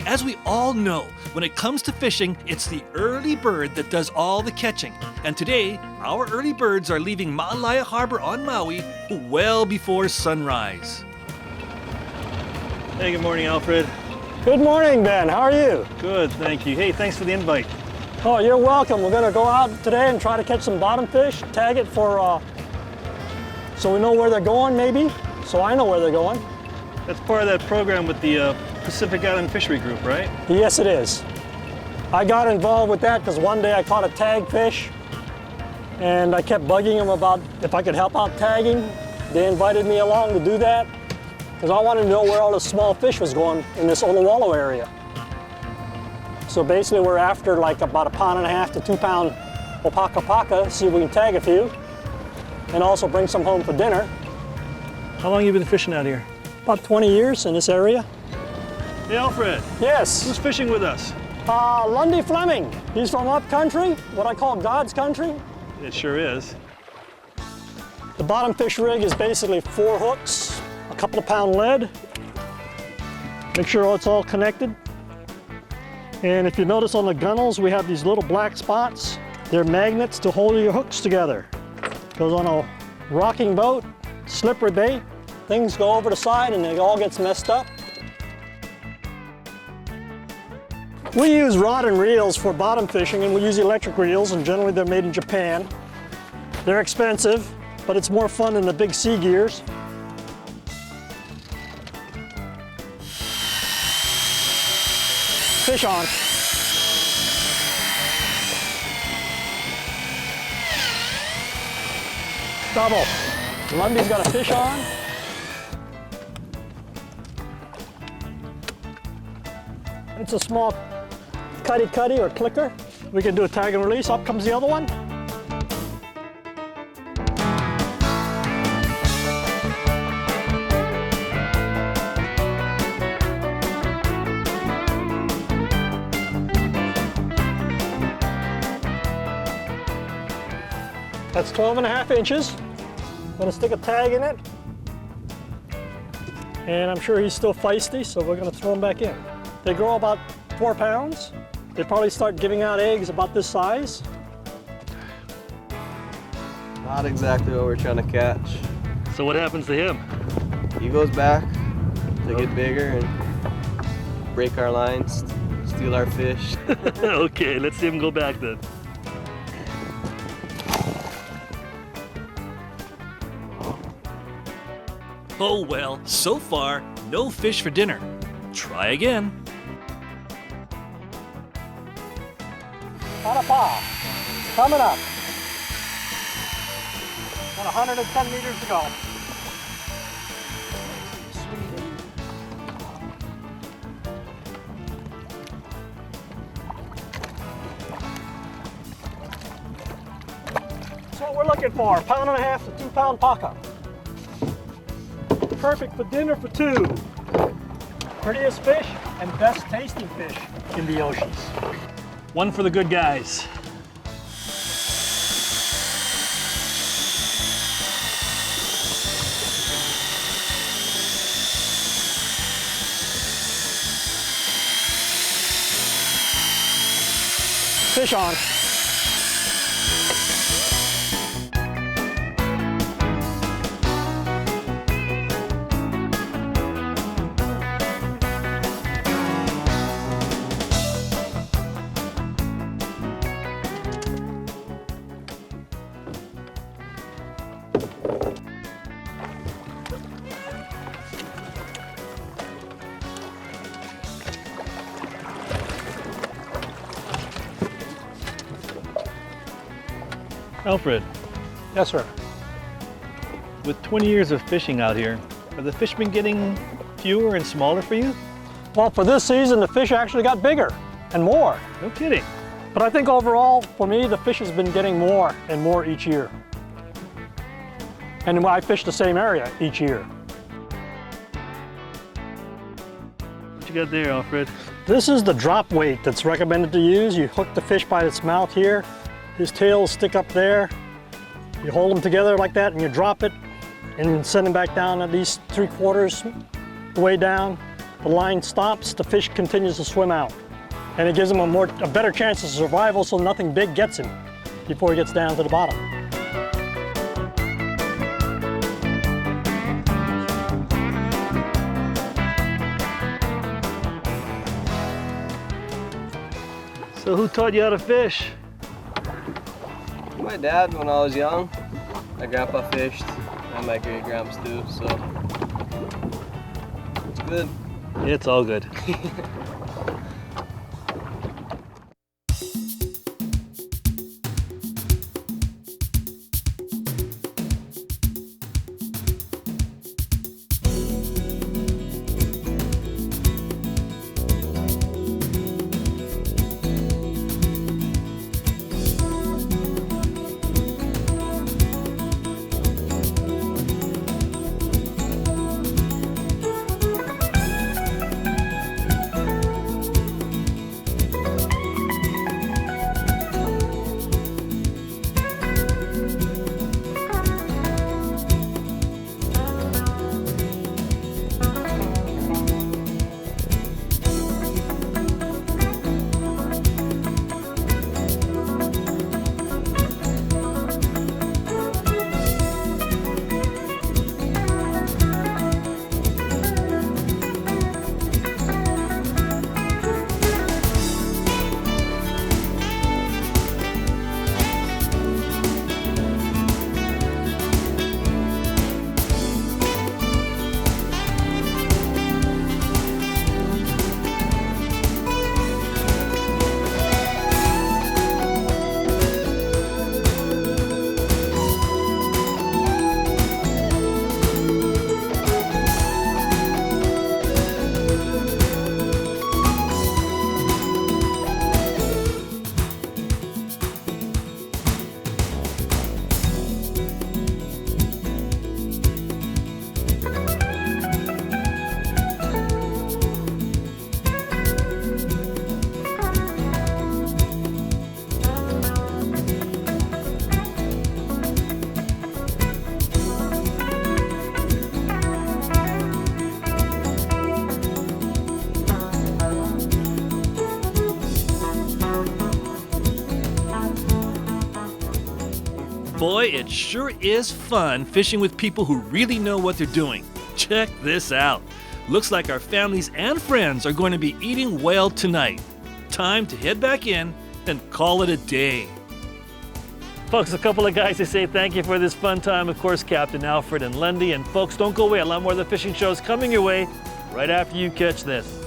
As we all know, when it comes to fishing, it's the early bird that does all the catching. And today, our early birds are leaving Maalaea Harbor on Maui well before sunrise. Hey, good morning, Alfred. Good morning, Ben. How are you? Good, thank you. Hey, thanks for the invite. Oh, you're welcome. We're going to go out today and try to catch some bottom fish, tag it for, so we know where they're going, maybe. So I know where they're going. That's part of that program with the Pacific Island Fishery Group, right? Yes, it is. I got involved with that because one day I caught a tag fish and I kept bugging them about if I could help out tagging. They invited me along to do that because I wanted to know where all the small fish was going in this Olawalo area. So basically we're after like about 1.5 to 2 pound Opakapaka, see if we can tag a few and also bring some home for dinner. How long have you been fishing out here? About 20 years in this area. Hey, Alfred. Yes. Who's fishing with us? Lundy Fleming. He's from up country, what I call God's country. It sure is. The bottom fish rig is basically 4 hooks, a couple of pound lead. Make sure it's all connected. And if you notice on the gunnels, we have these little black spots. They're magnets to hold your hooks together. Goes on a rocking boat, slippery bait. Things go over the side and it all gets messed up. We use rod and reels for bottom fishing, and we use electric reels, and generally they're made in Japan. They're expensive, but it's more fun than the big sea gears. Fish on. Double. Lundy's got a fish on. It's a small cutty or clicker. We can do a tag and release. Up comes the other one. That's 12.5 inches. I'm gonna stick a tag in it. And I'm sure he's still feisty, so we're gonna throw him back in. They grow about 4 pounds. They probably start giving out eggs about this size. Not exactly what we're trying to catch. So what happens to him? He goes back to get bigger and break our lines, steal our fish. Okay, let's see him go back then. Oh well, so far, no fish for dinner. Try again. Hanapa, coming up. Got 110 meters to go. That's what we're looking for, 1.5 to 2 pound paka. Perfect for dinner for 2. Prettiest fish and best tasting fish in the oceans. One for the good guys. Fish on. Alfred. Yes, sir. With 20 years of fishing out here, have the fish been getting fewer and smaller for you? Well, for this season, the fish actually got bigger and more. No kidding. But I think overall, for me, the fish has been getting more and more each year. And I fish the same area each year. What you got there, Alfred? This is the drop weight that's recommended to use. You hook the fish by its mouth here. His tail will stick up there. You hold them together like that and you drop it and send him back down at least 3/4 the way down. the line stops, the fish continues to swim out. And it gives him a better chance of survival so nothing big gets him before he gets down to the bottom. So who taught you how to fish? My dad when I was young. My grandpa fished, and my great gramps too, so it's good. It's all good. Boy, it sure is fun fishing with people who really know what they're doing. Check this out. Looks like our families and friends are going to be eating well tonight. Time to head back in and call it a day. Folks, a couple of guys to say thank you for this fun time. Of course, Captain Alfred and Lundy. And folks, don't go away. A lot more of the fishing shows coming your way right after you catch this.